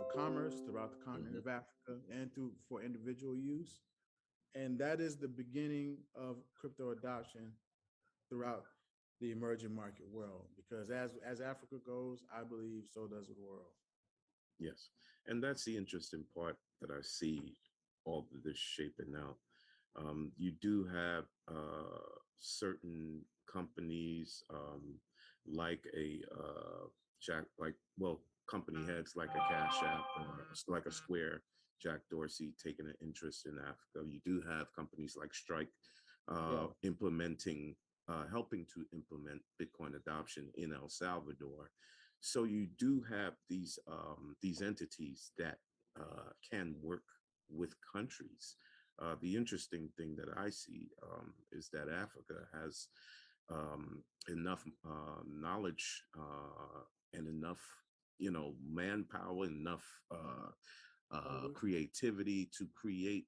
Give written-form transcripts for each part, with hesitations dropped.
for commerce throughout the continent Hmm. of Africa and through for individual use. And that is the beginning of crypto adoption throughout the emerging market world. Because as Africa goes, I believe so does the world. Yes. And that's the interesting part that I see all of this shaping out. You do have certain companies like a Jack, like, well, company heads like a Cash App or like a Square, Jack Dorsey taking an interest in Africa. You do have companies like Strike Yeah. implementing, helping to implement Bitcoin adoption in El Salvador. So you do have these entities that can work with countries. The interesting thing that I see is that Africa has enough knowledge and enough, manpower, enough creativity to create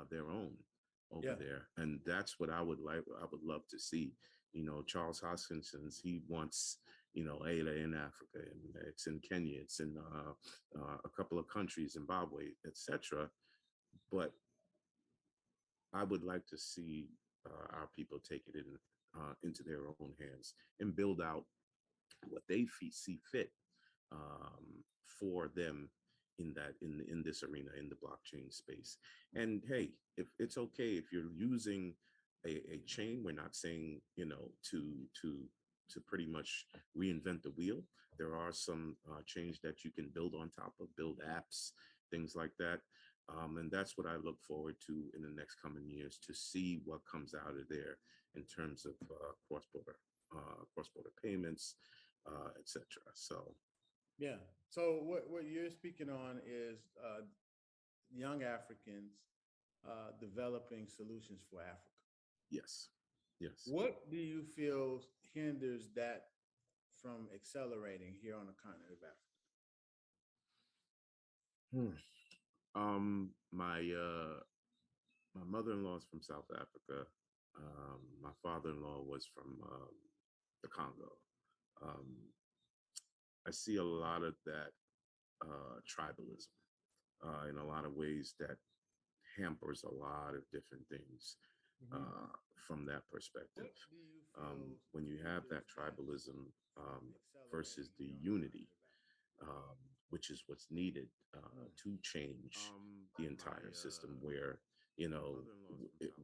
their own over Yeah. there, and that's what I would like. I would love to see. Charles Hoskinson's. He wants ALA in Africa, and it's in Kenya, it's in a couple of countries, Zimbabwe, etc. But I would like to see our people take it into their own hands and build out what they see fit for them in this arena, in the blockchain space. And hey, if it's okay if you're using a chain, we're not saying to pretty much reinvent the wheel. There are some chains that you can build on top of, build apps, things like that. And that's what I look forward to in the next coming years, to see what comes out of there in terms of cross-border payments, etc. So Yeah. So what you're speaking on is young Africans developing solutions for Africa. yes, yes. What do you feel hinders that from accelerating here on the continent of Africa? Hmm. My mother-in-law is from South Africa. My father-in-law was from the Congo. Um, I see a lot of that tribalism in a lot of ways that hampers a lot of different things Mm-hmm. from that perspective. What do you feel When you have hinders that that tribalism from versus accelerating the here on the unity, continent of Africa? which is what's needed Mm. to change the entire system, where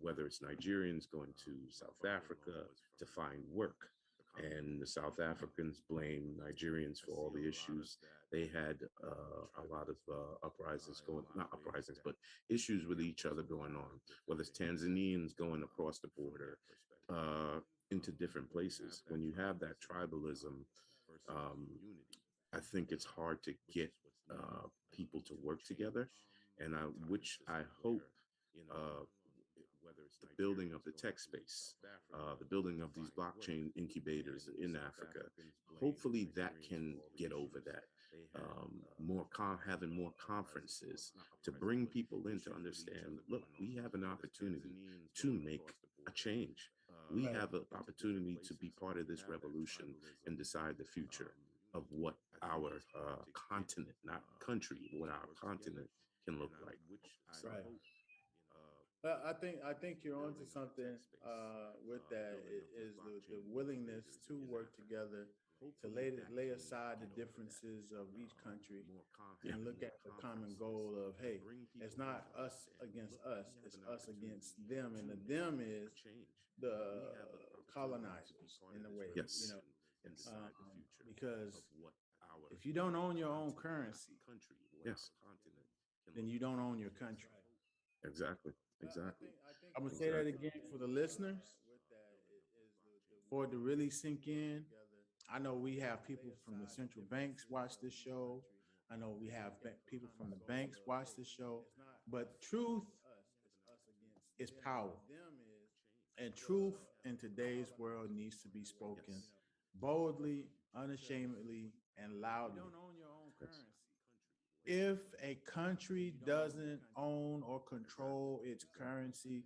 whether it's Nigerians going to South Africa to find work, and the South Africans blame Nigerians for all the issues. They had a lot of uprisings going, not uprisings, but issues with each other going on, whether it's Tanzanians going across the border into different places. When you have that tribalism, um, I think it's hard to get people to work together, and which I hope uh, the building of the tech space, the building of these blockchain incubators in Africa, hopefully that can get over that. Having more conferences to bring people in to understand, look, we have an opportunity to make a change. We Right. have an opportunity to be part of this revolution and decide the future of what our continent, not country, what our continent can look like. So, Right. Well, I think you're onto something with that is the willingness to work together to lay aside the differences of each country yeah, and look at the common goal of, hey, it's not us against us, it's us against them, and the them is the colonizers in a way, you yes, know, because if you don't own your own currency, yes, then you don't own your country. exactly, exactly, I'm gonna say that exactly. again for the listeners, for it to really sink in. I know we have people from the central banks watch this show. I know we have people from the banks watch this show. But truth is power. And truth in today's world needs to be spoken Yes, boldly, unashamedly, and loudly. yes, If a country doesn't own or control its currency,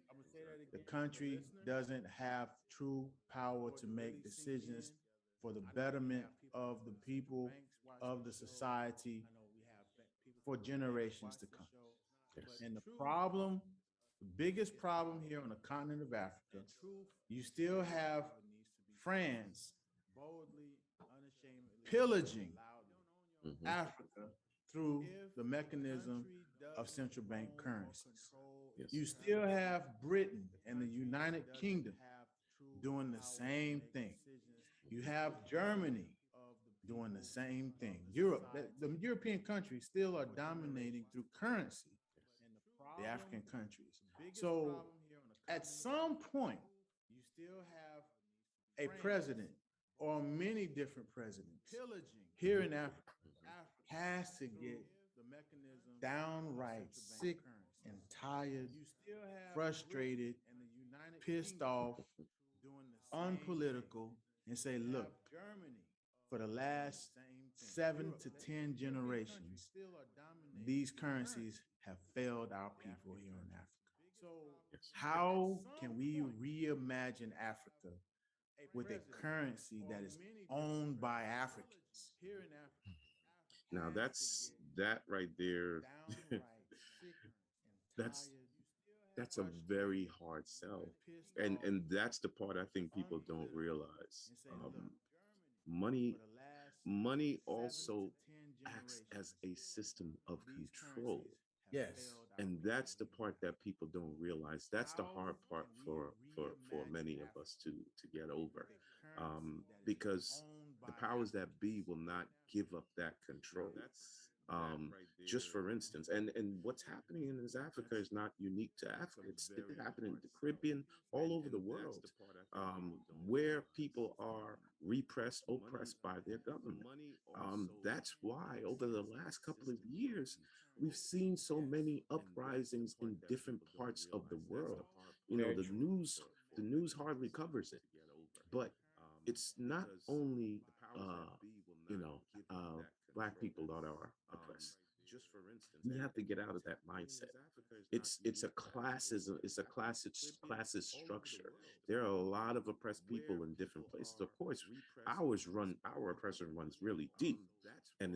the country doesn't have true power to make decisions for the betterment of the people, of the society, for generations to come. Yes. And the problem, the biggest problem here on the continent of Africa, you still have France pillaging Hmm. Africa through the mechanism of central bank currencies. Yes. You still have Britain and the United Kingdom doing the same thing. You have Germany doing the same thing. Europe, the European countries still are dominating through currency the African countries. So at some point, a president or many different presidents here in Africa has to get downright sick and tired, frustrated, pissed off, unpolitical, and say, look, for the last 7 to 10 generations, these currencies have failed our people here in Africa. Yes. How can we reimagine Africa with a currency that is owned by Africans? Now that right there. that's that's a very hard sell, and that's the part I think people don't realize. Money money also acts as a system of control, Yes. and that's the part that people don't realize. That's the hard part for many of us to get over, because the powers that be will not give up that control. um, just for instance, and what's happening in East Africa is not unique to Africa. It happening in the Caribbean, all over the world, where people are repressed, oppressed by their government. That's why over the last couple of years, we've seen so many uprisings in different parts of the world. You know, Very true. the news hardly covers it, but it's not only uh, you know uh, black people that are oppressed. We have to get out of that mindset. It's a classism. It's a classist structure. There are a lot of oppressed people in different places. Of course, our oppression runs really deep, and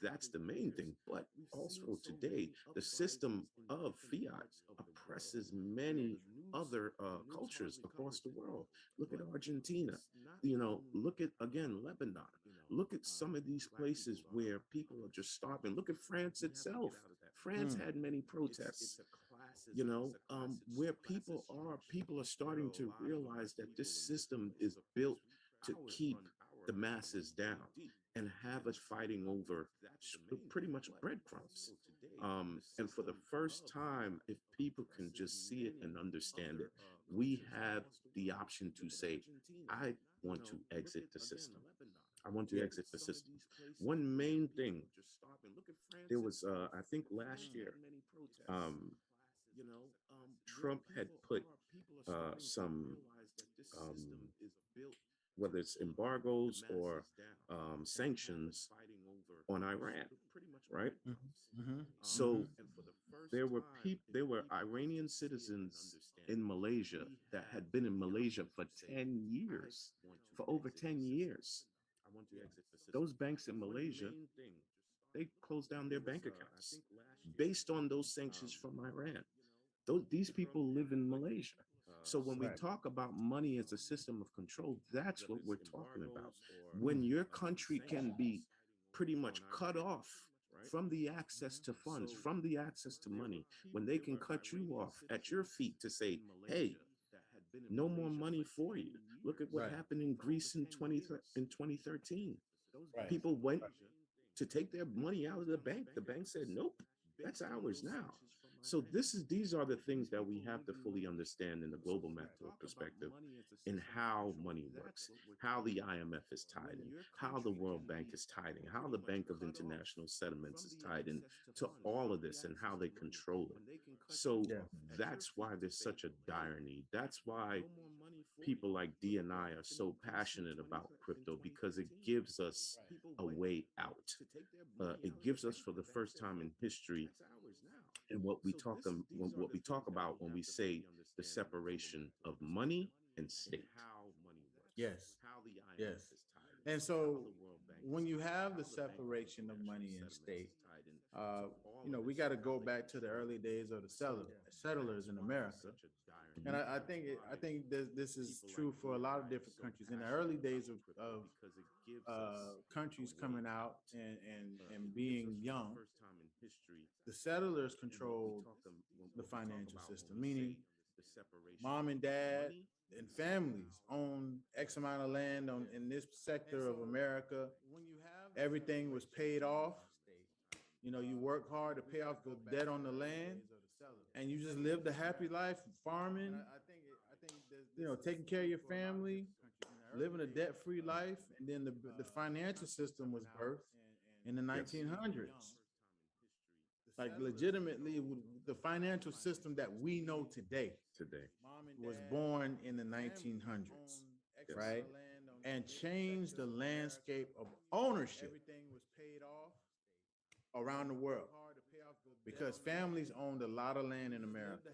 that's the main thing. But also today, the system of fiat oppresses many other cultures across the world. Look at Argentina. Look at again Lebanon. Look at some of these places where people are just starving. Look at France itself. France Mm. had many protests. Where people are starting to realize that this system is built to keep the masses down and have us fighting over pretty much breadcrumbs. And for the first time, if people can just see it and understand it, we have the option to say, I want to exit the system. I want to exit the system. One main thing, there was, I think last year, um, Trump had put some, um, whether it's embargoes or sanctions on Iran, right? Mm-hmm. Mm-hmm. So there were Iranian citizens in Malaysia that had been in Malaysia for 10 years, for over 10 years. Those banks in Malaysia, they closed down their bank accounts based on those sanctions from Iran. These people live in Malaysia. So when we Right. talk about money as a system of control, that's what we're talking about. When Mm. your country can be pretty much cut off from the access to funds, from the access to money, when they can cut you off at your feet to say, hey, no more money for you. Look at what Right. happened in Greece in 2013. Right. People went to take their money out of the bank. The bank said, nope, that's ours now. So these are the things that we have to fully understand in the global macro perspective, in how money works, how the IMF is tied in, how the World Bank is tied in, how the Bank of International Settlements is tied in to all of this and how they control it. So Yeah. that's why there's such a dire need. That's why people like D and I are so passionate about crypto, because it gives us a way out. It gives us, for the first time in history, and what we talk about when we say the separation of money and state. Yes. Yes. And so when you have the separation of money and state, uh, we got to go back to the early days of the settlers in America. And I think this is true for a lot of different countries. In the early days of countries coming out and being young, the settlers controlled the financial system, meaning mom and dad and families own X amount of land in this sector of America. Everything was paid off. You work hard to pay off the debt on the land, and you just lived a happy life farming, taking care of your family, living a debt-free life. And then the financial system was birthed in the Yes. 1900s. Like legitimately, the financial system that we know today Today. was born in the 1900s, Yes. right? And changed the landscape of ownership around the world, because families owned a lot of land in America,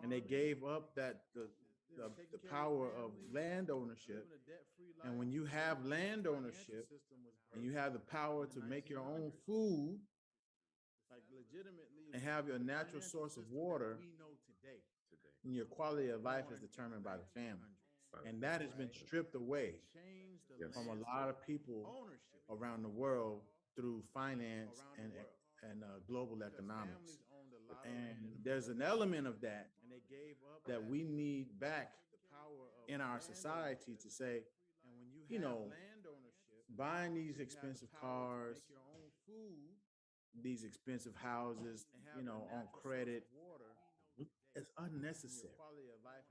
and they gave up the power of land ownership. And when you have land ownership and you have the power to make your own food and have your natural source of water, and your quality of life is determined by the family. And that has been stripped away Yes. from a lot of people around the world through finance and global economics. And there's an element of that we need back in our society to say, you know, buying these expensive cars, these expensive houses, on credit, it's unnecessary,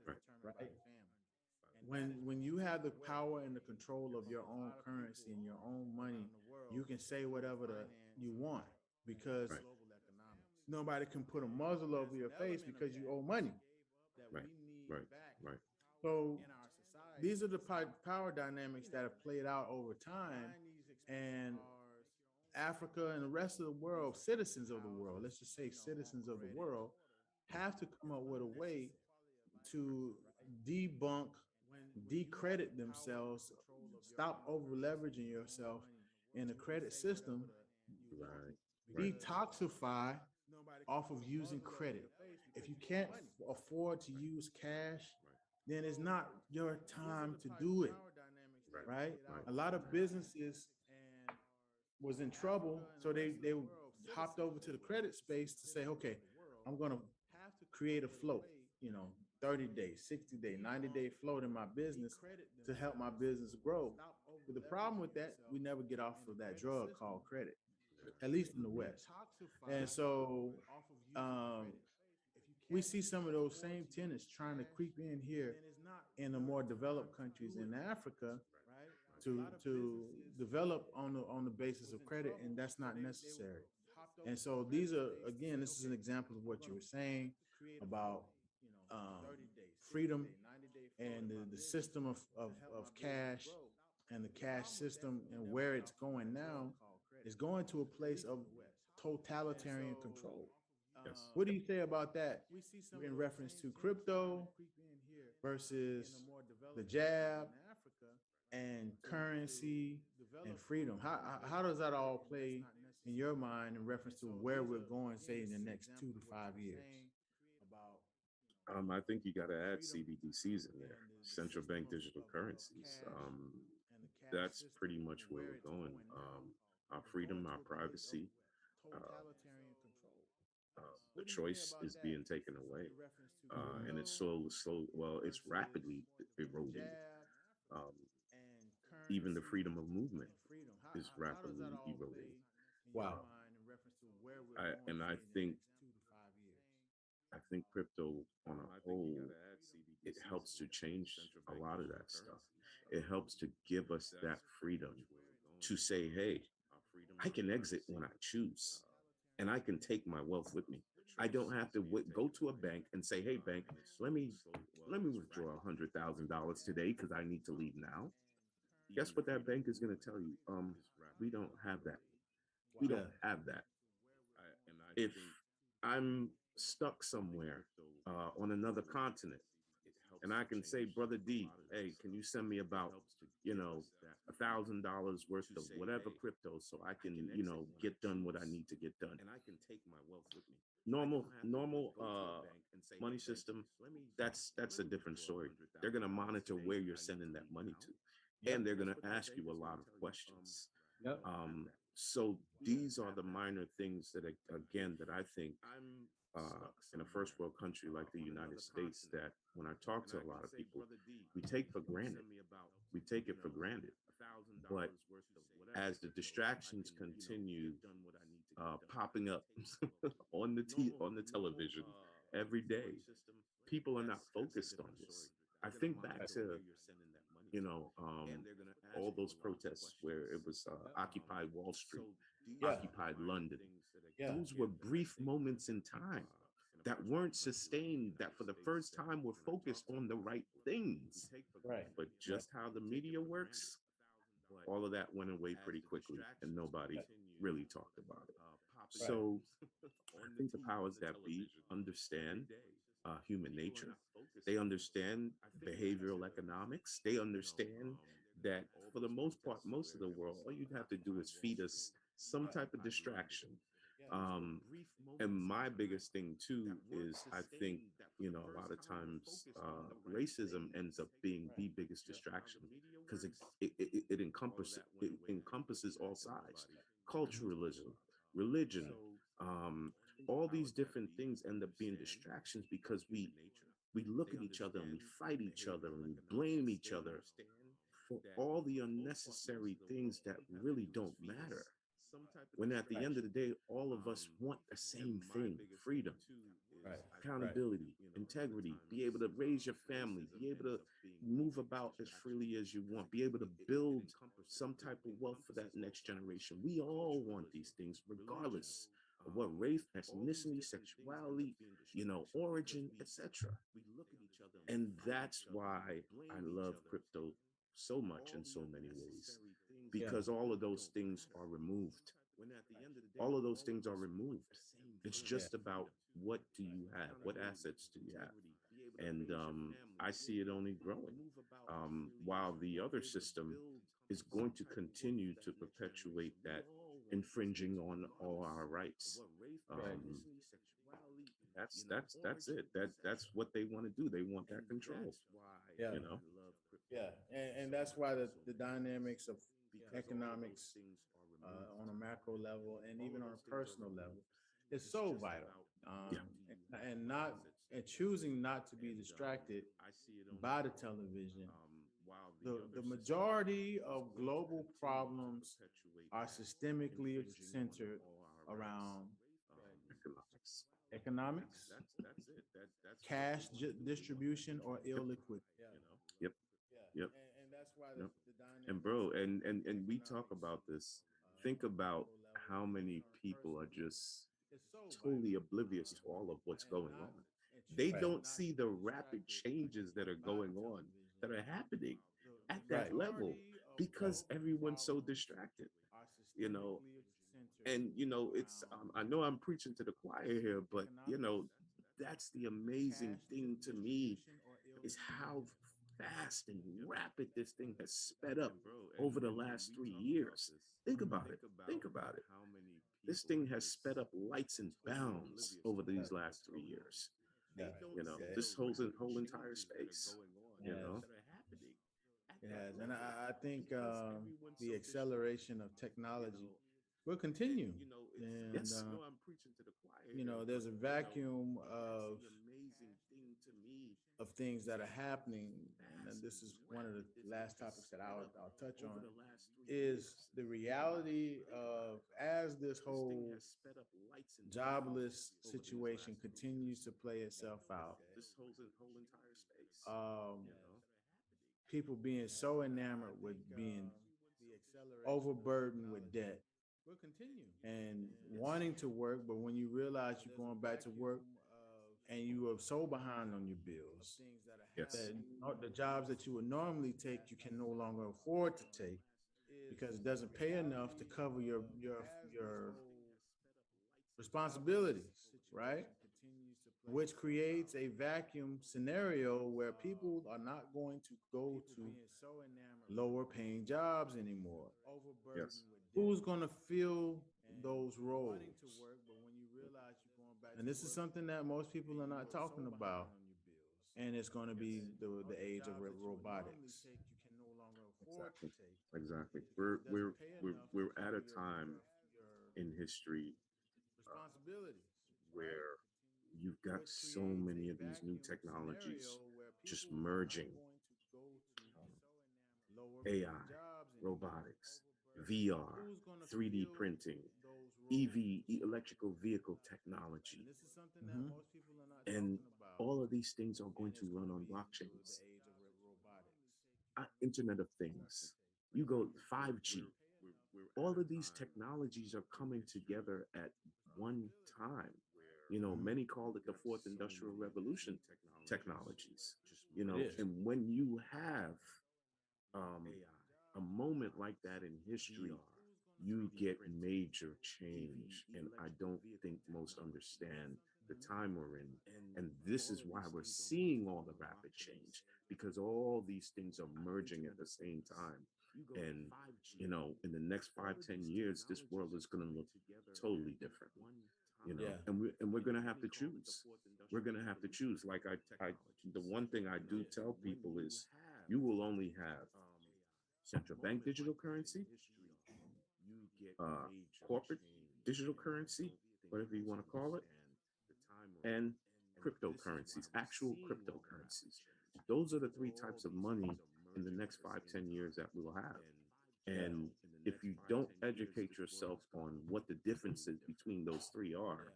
Right. right? When you have the power and the control of your own currency and your own money, you can say whatever you want, because Right. nobody can put a muzzle over your face because you owe money. Right. Right. Right. So these are the power dynamics that have played out over time. And Africa and the rest of the world, citizens of the world, let's just say citizens of the world, have to come up with a way to debunk, decredit themselves, stop over leveraging yourself in the credit system, Right. Right. detoxify off of using credit. If you can't afford to use cash, then it's not your time to do it, Right. right? Right. A lot of businesses was in trouble, so they hopped over to the credit space to say, okay, I'm gonna create a float, 30 days, 60 day, 90-day float in my business to help my business grow. But the problem with that, we never get off of that drug called credit, at least in the West. And so we see some of those same tenants trying to creep in here in the more developed countries in Africa to develop on the basis of credit, and that's not necessary. And so these are, again, this is an example of what you were saying about um, freedom and the system of cash, and the cash system, and where it's going now is going to a place of totalitarian control. Yes. What do you say about that in reference to crypto versus the jab and currency and freedom? How does that all play in your mind in reference to where we're going, say, in the next 2 to 5 years? I think you got to add CBDCs in there, central bank digital currencies. That's pretty much where we're going. Our freedom, our privacy, uh, the choice is being taken away, and it's Well, it's rapidly eroding. Um, Even the freedom of movement is rapidly eroding. Wow. Uh, and I think crypto on a whole, it helps to change a lot of that stuff. It helps to give us that freedom to say, hey, I can exit when I choose, and I can take my wealth with me. I don't have to go to a bank and say, hey, bank, let me withdraw $100,000 today because I need to leave now. Guess what that bank is going to tell you? We don't have that. We don't have that. If I'm stuck somewhere on another continent and I can say, Brother D, hey, can you send me about, $1,000 worth of whatever crypto so I can, get done what I need to get done. Normal money system, that's a different story. They're gonna monitor where you're sending that money to, Yep. and they're gonna ask you a lot of questions. Yep. So these are the minor things that again that I think in a first world country like the United States, that when I talk to a lot of people, we take for granted. We take it for granted. But as the distractions continue popping up on the television every day, people are not focused on this. I think back to you know um, all those protests where it was Occupy Wall Street, Yeah. Occupied London. Yeah. Those were brief moments in time that weren't sustained, that for the first time were focused on the right things. Right. But just how the media works, all of that went away pretty quickly and nobody really talked about it. Right. So I think the powers that be understand human nature. They understand behavioral economics. They understand that for the most part, most of the world, all you'd have to do is feed us some type of distraction. Um, and my biggest thing too is I think, a lot of times racism ends up being the biggest distraction because it encompasses all sides, culturalism, religion, um, all these different things end up being distractions because we look at each other and we fight each other and we blame each other for all the unnecessary things that really don't matter. When at the Right. end of the day, all of us want the same thing: freedom, Right. Right. accountability, integrity, be able to raise your family, be able to move about as freely as you want, be able to build some type of wealth for that next generation. We all want these things, regardless of what race, ethnicity, sexuality, origin, etc. And that's why I love crypto so much in so many ways, Yeah. because all of those things are removed. All of those things are removed. It's Yeah. just about what do you have? What assets do you have? And I see it only growing. While the other system is going to continue to perpetuate that, infringing on all our rights. Right. That's it. That's what they want to do. They want that control. Yeah. You know. Yeah. And that's why the dynamics of economics on a macro level and even on a personal level is so vital. Yeah. And not and choosing not to be distracted by the television. The majority of global problems are systemically centered around Economics. economics, cash distribution, or illiquidity. Yep. Yep. And that's why Yep. the And dynamics bro, of and we talk about economics this. Think on a about macro level how and even many on a people are personal level just is so vital. totally oblivious to all of what's And going not on. and They choosing don't not see to the be rapid distracted changes that are by the going on, television. that are happening at The that Right. level, majority of because global everyone's so problems distracted. are You know, systemically centered and it's around I know I'm preaching to the choir here, but economics, that's the amazing cash thing to me, distribution, or is illiquidity. how fast and rapid this thing has sped up over the last 3 years. Think about it. Think about it. This thing has sped up lights and bounds over these last 3 years. Yeah. This whole entire space. You Yes. know. It has. And I think the acceleration of technology will continue. And, Yes. there's a vacuum of things that are happening. And then this is one of the last topics that I'll touch on is the reality of as this whole jobless situation continues to play itself out. Um, People being so enamored with being overburdened with debt and wanting to work, but when you realize you're going back to work and you are so behind on your bills Yes. that the jobs that you would normally take, you can no longer afford to take because it doesn't pay enough to cover your responsibilities, right? which creates a vacuum scenario where people are not going to go to lower paying jobs anymore. Yes. Who's going to fill those roles? And this is something that most people are not talking about. And it's going to be the age of robotics. Exactly. Exactly. We're at a time in history where you've got so many of these new technologies just merging. AI, robotics, VR, 3D printing, EV, electrical vehicle technology, Mhm. and all of these things are going to run on blockchains. Internet of Things. You go 5G. All of these technologies are coming together at one time. You know, Mhm. many call it the fourth industrial revolution technologies. You It know, is. and when you have um, a moment like that in history, you get major change. And I don't think most understand the time we're in. And this is why we're seeing all the rapid change, because all these things are merging at the same time. And, you know, in the next 5, 10 years, this world is going to look totally different, you know, Yeah. and we're going to have to choose. We're going to have to choose. Like the one thing I do tell people is you will only have central bank digital currency, uh, corporate digital currency, whatever you want to call it, and cryptocurrencies, actual cryptocurrencies. Those are the three types of money in the next 5, 10 years that we'll have. Yeah. And if you don't educate yourself on what the differences between those three are,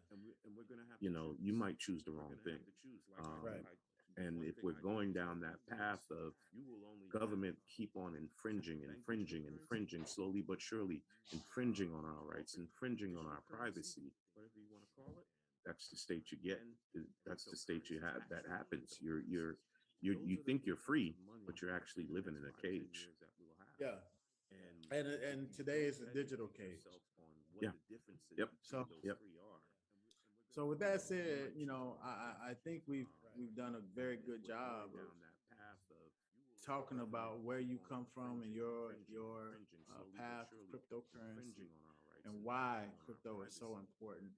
you know, you might choose the wrong thing. Right. And if we're going down that path of government keep on infringing, infringing, infringing, slowly but surely infringing on our rights, infringing on our privacy, that's the state you get. That's the state you have. That happens. You think you're free, but you're actually living in a cage. Yeah. And today is a digital cage. Yeah. Yep. So Yep. so with that said, I think we've done a very good job of talking about where you come from and your path of cryptocurrency and why crypto is so important.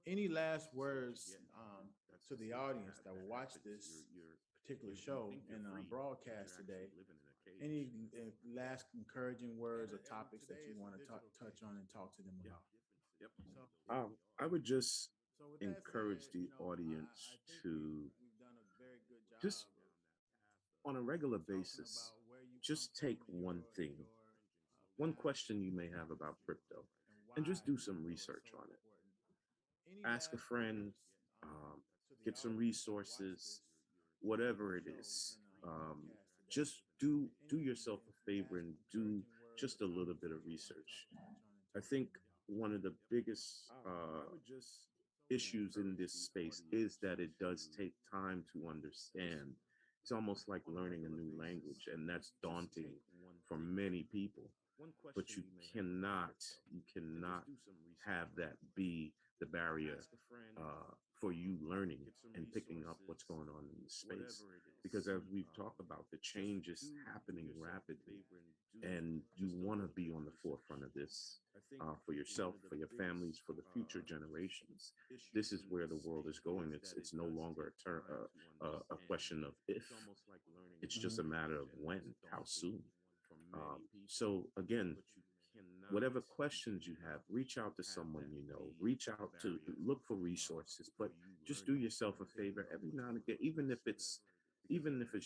Any last words to the audience that will watch this particular show and broadcast today? Any last encouraging words or topics that you want to touch on and talk to them Yeah. about? Yep. I would just encourage the audience to just on a regular basis, just take one thing, one question you may have about crypto, and just do some research on it. Ask a friend, um, get some resources, whatever it is. Just do yourself a favor and do just a little bit of research. I think one of the biggest issues in this space is that it does take time to understand. It's almost like learning a new language, and that's daunting for many people. But cannot, you cannot have that be the barrier for you learning and picking up what's going on in the space. Because as we've talked about, the change is happening rapidly, and you want to be on the forefront of this for yourself, for your families, for the future generations. This is where the world is going. It's no longer a question of if. It's just Mhm. a matter of when, how soon. So again, whatever questions you have, reach out to someone you know, reach out to look for resources, but just do yourself a favor every now and again, even if it's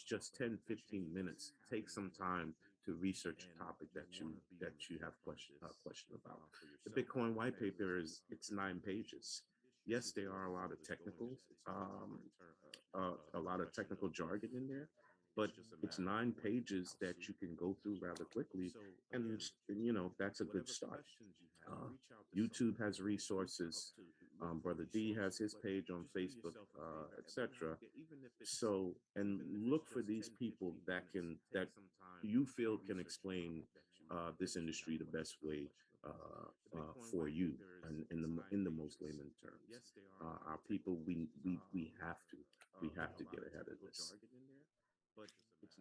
just 10, 15 minutes, take some time to research a topic that you have question about. The Bitcoin white paper it's 9 pages. Yes, there are um, a lot of technical jargon in there, but it's 9 pages that you can go through rather quickly, and you know that's a good start. Uh, YouTube has resources. Brother D has his page on Facebook, etc. So, and look for these people that you feel can explain this industry the best way for you, and in the most layman terms. Our people, we have to get ahead of this.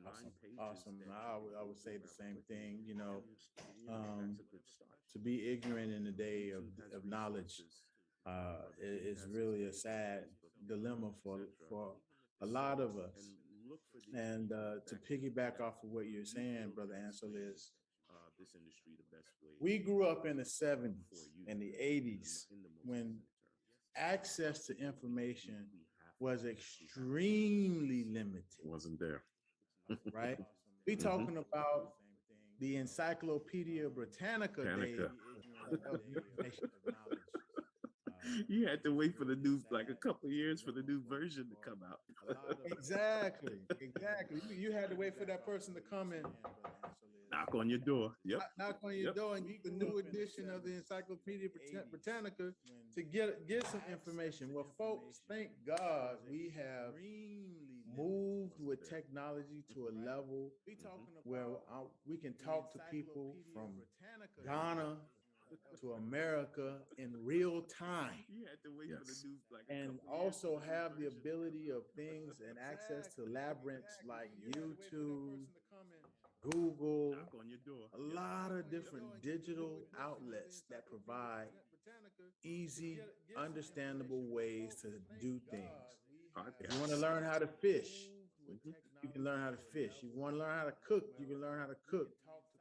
Awesome. Awesome. I would say the same thing, to be ignorant in the day of knowledge is really a sad dilemma for a lot of us. And to piggyback off of what you're saying, Brother Ansel, is we grew up in the 70s and the 80s when access to information was extremely limited. Wasn't there? Right? We talking about the Encyclopedia Britannica days of information of knowledge. You had to wait for the new, like a couple of years for the new version to come out. Exactly. You had to wait for that person to come and knock on your door. Yep. Knock on your door and get the new edition of the Encyclopedia Britannica to get some information. Well, folks, thank God we have moved with technology to a level where we can talk to people from Ghana to America in real time. Yes. And also have the ability of things and access to labyrinths like YouTube, Google, a lot of different digital outlets that provide easy, understandable ways to do things. You want to learn how to fish, you can learn how to fish. You want to learn how to cook, you can learn how to cook.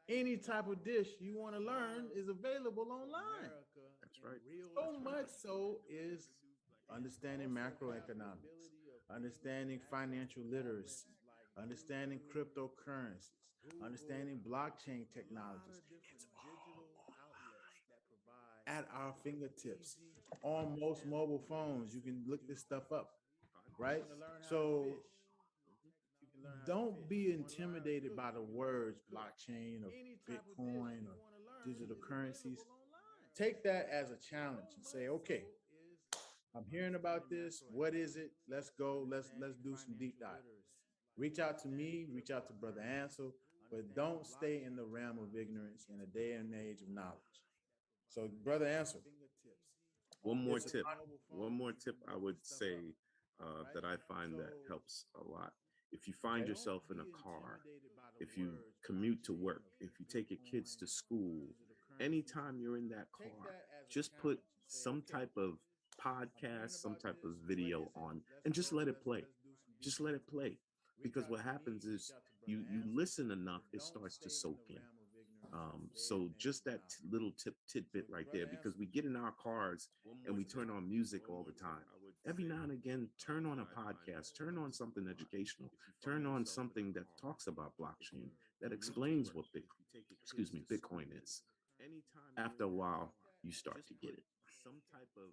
Any type of dish you want to learn is available online. That's right. So much so is understanding macroeconomics, understanding financial literacy, understanding cryptocurrencies, understanding blockchain technologies. It's all online at our fingertips on most mobile phones. You can look this stuff up, right? So don't be intimidated by the words blockchain or Bitcoin or digital currencies. Take that as a challenge and say, okay, I'm hearing about this. What is it? Let's go. Let's do some deep dive. Reach out to me, reach out to Brother Ansel, but don't stay in the realm of ignorance in a day and age of knowledge. So, Brother Ansel. One more tip I would say that I find that helps a lot. If you find yourself in a car, if you commute to work, if you take your kids to school, anytime you're in that car, just put some type of podcast, some type of video on, and just let it play. Just let it play. Because what happens is you listen enough, it starts to soak in. So just that little tidbit right there, because we get in our cars and we turn on music all the time. Every now and again, turn on a podcast, turn on something educational, turn on something that talks about blockchain, that explains what Bitcoin is. After a while, you start to get it. Some type of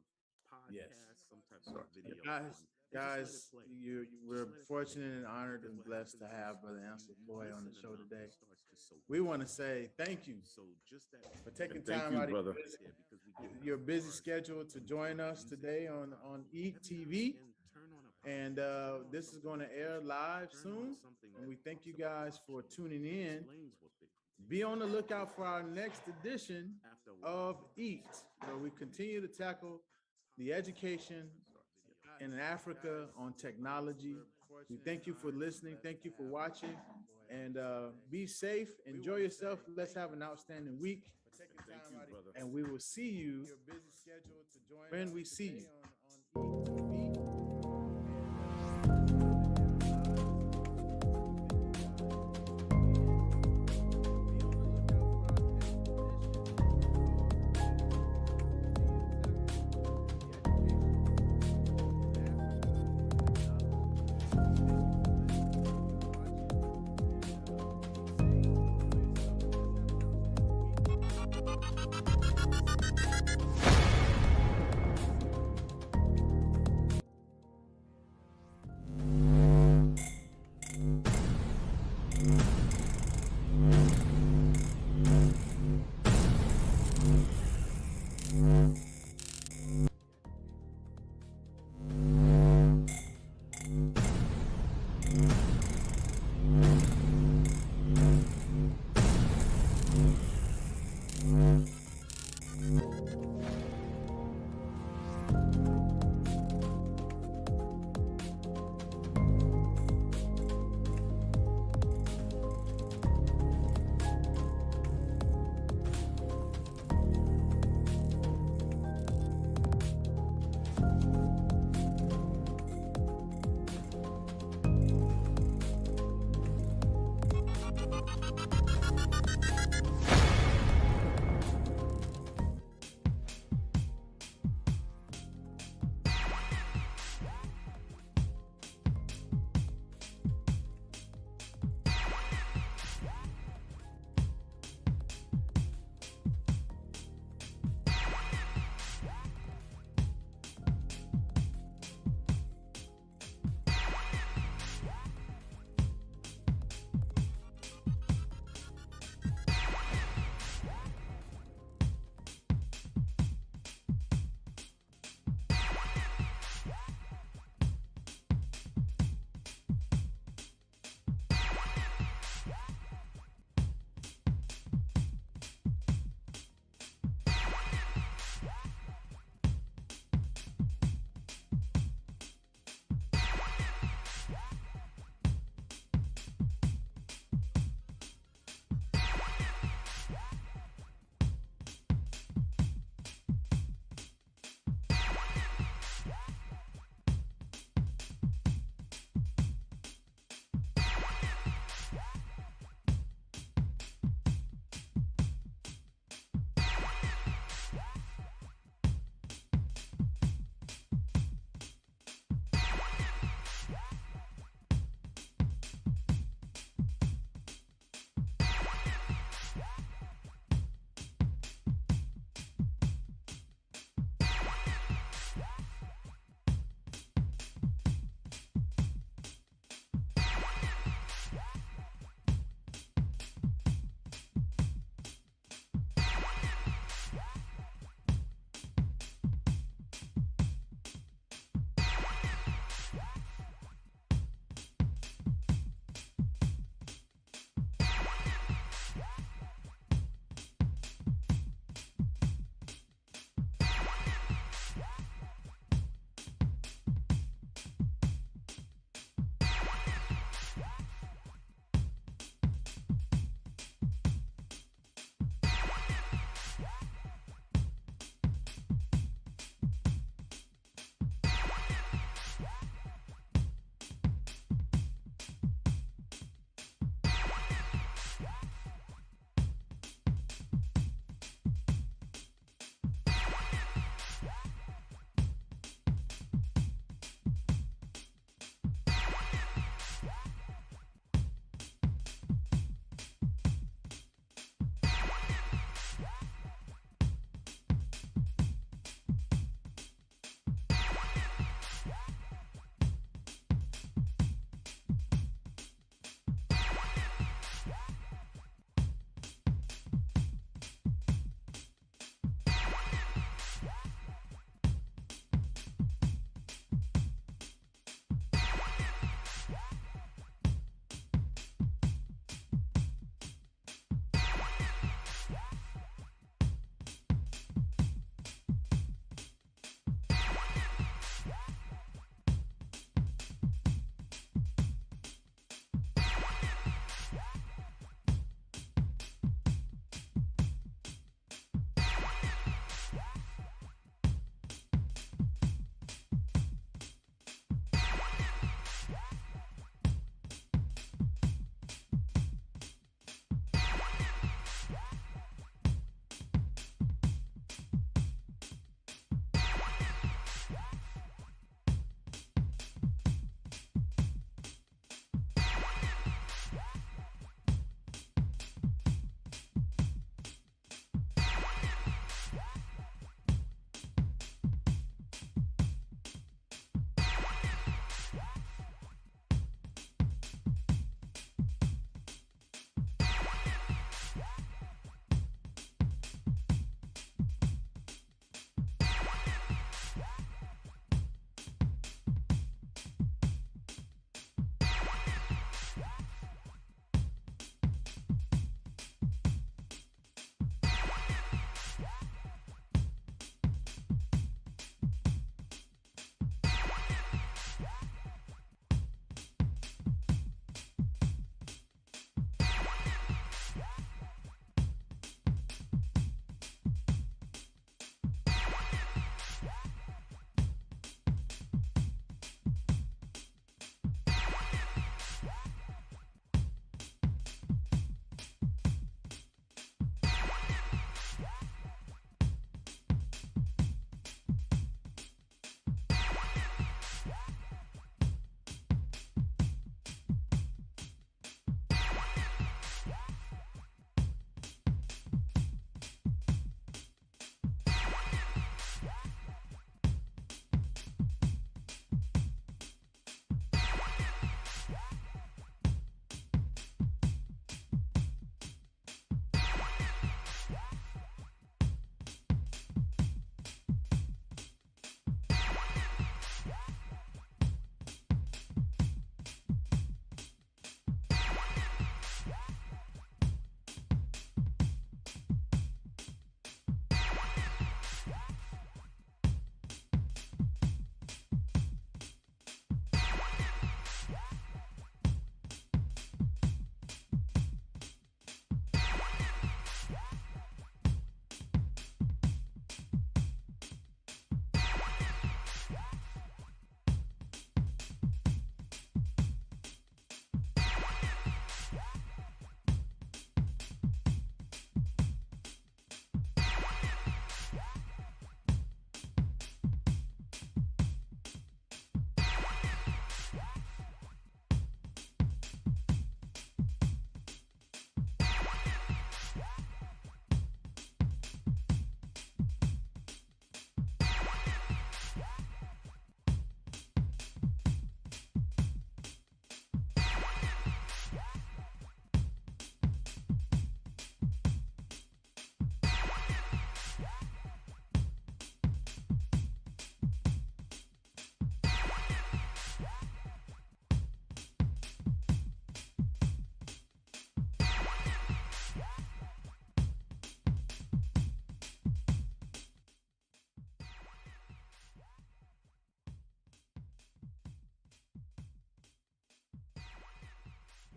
podcast, some type of video. Guys, we're fortunate and honored and blessed to have Brother Ansel Boy on the show today. We want to say thank you for taking time out of your busy schedule to join us today on EAT TV. And this is going to air live soon. And we thank you guys for tuning in. Be on the lookout for our next edition of EAT, where we continue to tackle the education in Africa on technology. We thank you for listening. Thank you for watching. And be safe. Enjoy yourself. Let's have an outstanding week. Thank you, brother. And we will see you when we see you.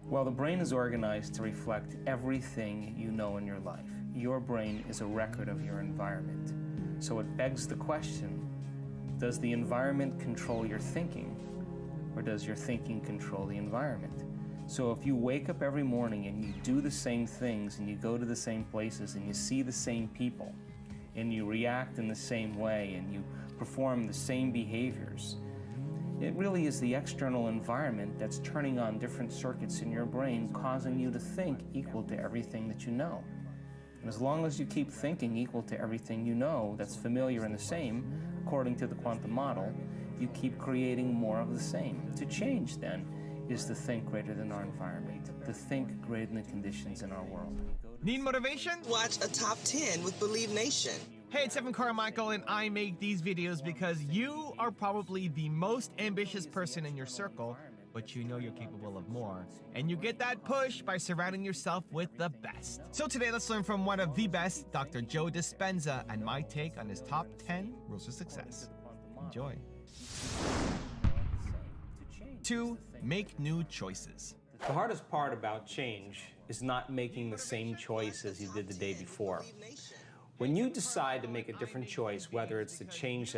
Well, the brain is organized to reflect everything you know in your life. Your brain is a record of your environment. So it begs the question, does the environment control your thinking, or does your thinking control the environment? So if you wake up every morning and you do the same things and you go to the same places and you see the same people and you react in the same way and you perform the same behaviors, it really is the external environment that's turning on different circuits in your brain, causing you to think equal to everything that you know. And as long as you keep thinking equal to everything you know that's familiar and the same, according to the quantum model, you keep creating more of the same. To change, then, is to think greater than our environment, to think greater than the conditions in our world. Need motivation? Watch a top 10 with Believe Nation. Hey, it's Evan Carmichael, and I make these videos because you are probably the most ambitious person in your circle, but you know you're capable of more. And you get that push by surrounding yourself with the best. So today, let's learn from one of the best, Dr. Joe Dispenza, and my take on his top 10 rules of success. Enjoy. 2. Make new choices. The hardest part about change is not making the same choice as you did the day before. When you decide to make a different choice, whether it's to change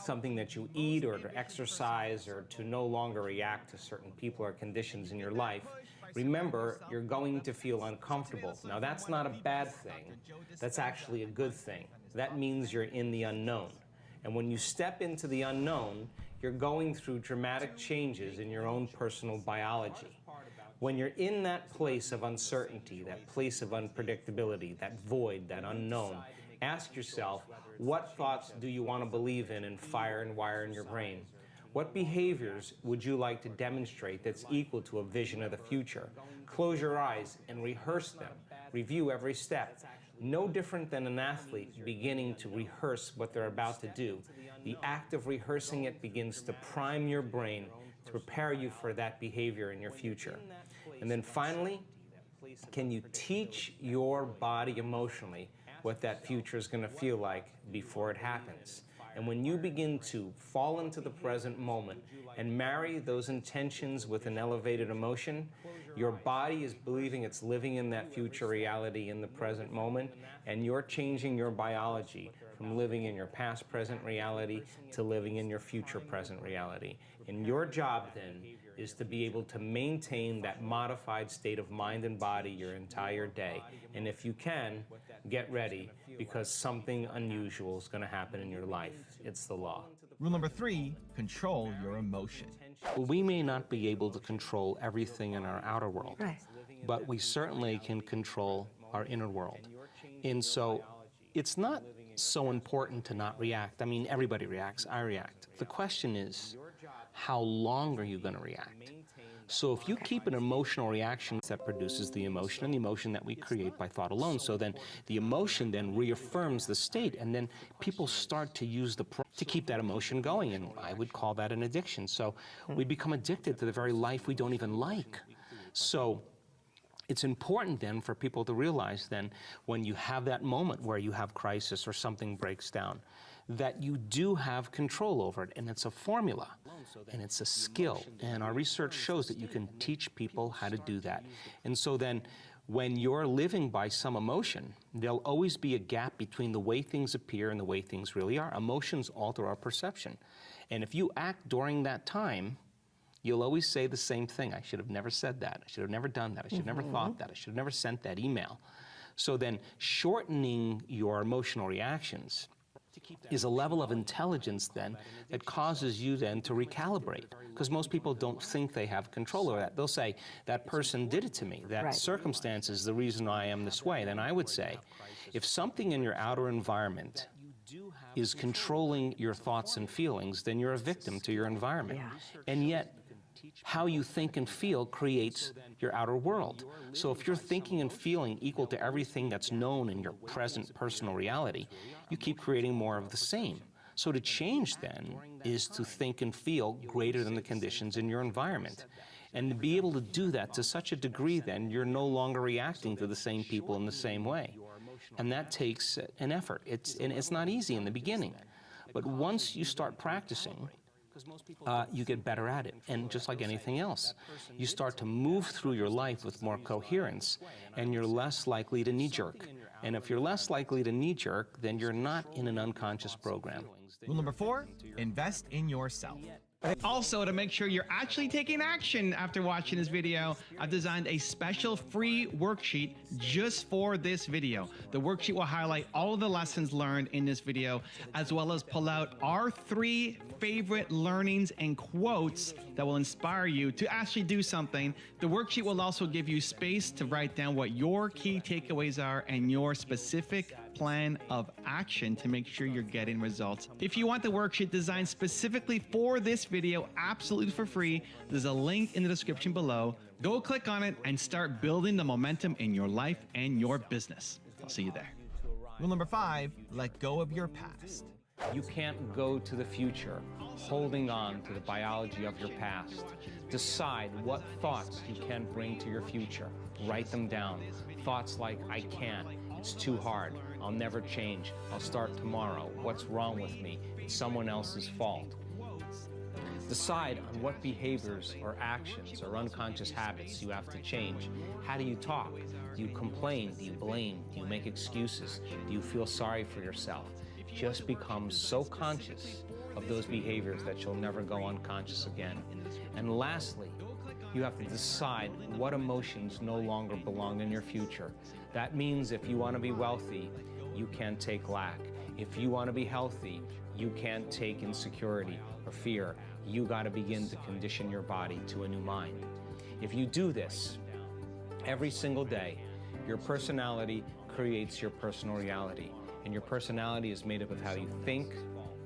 something that you eat or to exercise or to no longer react to certain people or conditions in your life, remember, you're going to feel uncomfortable. Now, that's not a bad thing. That's actually a good thing. That means you're in the unknown. And when you step into the unknown, you're going through dramatic changes in your own personal biology. When you're in that place of uncertainty, that place of unpredictability, that void, that unknown, ask yourself, what thoughts do you want to believe in and fire and wire in your brain? What behaviors would you like to demonstrate that's equal to a vision of the future? Close your eyes and rehearse them. Review every step. No different than an athlete beginning to rehearse what they're about to do. The act of rehearsing it begins to prime your brain to prepare you for that behavior in your future. And then finally, can you teach your body emotionally what that future is going to feel like before it happens? And when you begin to fall into the present moment and marry those intentions with an elevated emotion, your body is believing it's living in that future reality in the present moment, and you're changing your biology from living in your past present reality to living in your future present reality. And your job then is to be able to maintain that modified state of mind and body your entire day. And if you can, get ready, because something unusual is going to happen in your life. It's the law. Rule number 3, control your emotion. Well, we may not be able to control everything in our outer world, Right. but we certainly can control our inner world. And so it's not so important to not react. I mean, everybody reacts. I react. The question is, how long are you going to react? So if you keep an emotional reaction, that produces the emotion, and the emotion that we create by thought alone. So then the emotion then reaffirms the state, and then people start to use to keep that emotion going, and I would call that an addiction. So we become addicted to the very life we don't even like. So it's important then for people to realize then when you have that moment where you have crisis or something breaks down, that you do have control over it, and it's a formula, and it's a skill, and our research shows that you can teach people how to do that. And so then when you're living by some emotion, there'll always be a gap between the way things appear and the way things really are. Emotions alter our perception, and if you act during that time, you'll always say the same thing. I should have never said that. I should have never done that. I should have never thought that. I should have never sent that email. So then shortening your emotional reactions is a level of intelligence then that causes you then to recalibrate, because most people don't think they have control over that. They'll say, that person did it to me, that circumstance is the reason I am this way. Then I would say, if something in your outer environment is controlling your thoughts and feelings, then you're a victim to your environment. And yet, how you think and feel creates your outer world. So if you're thinking and feeling equal to everything that's known in your present personal reality, you keep creating more of the same. So to change then is to think and feel greater than the conditions in your environment. And to be able to do that to such a degree then, you're no longer reacting to the same people in the same way. And that takes an effort. It's not easy in the beginning. But once you start practicing, you get better at it. And just like anything else, you start to move through your life with more coherence, and you're less likely to knee-jerk. And if you're less likely to knee-jerk, then you're not in an unconscious program. Rule number 4, invest in yourself. Also, to make sure you're actually taking action after watching this video, I've designed a special free worksheet just for this video. The worksheet will highlight all of the lessons learned in this video, as well as pull out our 3 favorite learnings and quotes that will inspire you to actually do something. The worksheet will also give you space to write down what your key takeaways are and your specific plan of action to make sure you're getting results. If you want the worksheet designed specifically for this video absolutely for free, there's a link in the description below. Go click on it and start building the momentum in your life and your business. I'll see you there. Rule number 5, let go of your past. You can't go to the future holding on to the biology of your past. Decide what thoughts you can bring to your future. Write them down. Thoughts like, I can't, it's too hard, I'll never change, I'll start tomorrow, what's wrong with me, it's someone else's fault. Decide on what behaviors or actions or unconscious habits you have to change. How do you talk? Do you complain? Do you blame? Do you make excuses? Do you feel sorry for yourself? Just become so conscious of those behaviors that you'll never go unconscious again. And lastly, you have to decide what emotions no longer belong in your future. That means if you want to be wealthy, you can't take lack. If you want to be healthy, you can't take insecurity or fear. You got to begin to condition your body to a new mind. If you do this every single day, your personality creates your personal reality. And your personality is made up of how you think,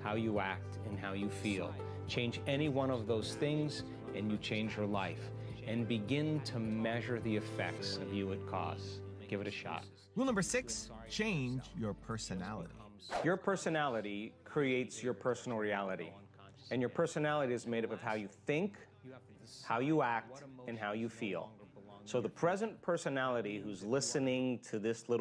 how you act, and how you feel. Change any one of those things and you change your life. And begin to measure the effects of you it cause. Give it a shot. Rule number 6, change your personality. Your personality creates your personal reality. And your personality is made up of how you think, how you act, and how you feel. So the present personality who's listening to this little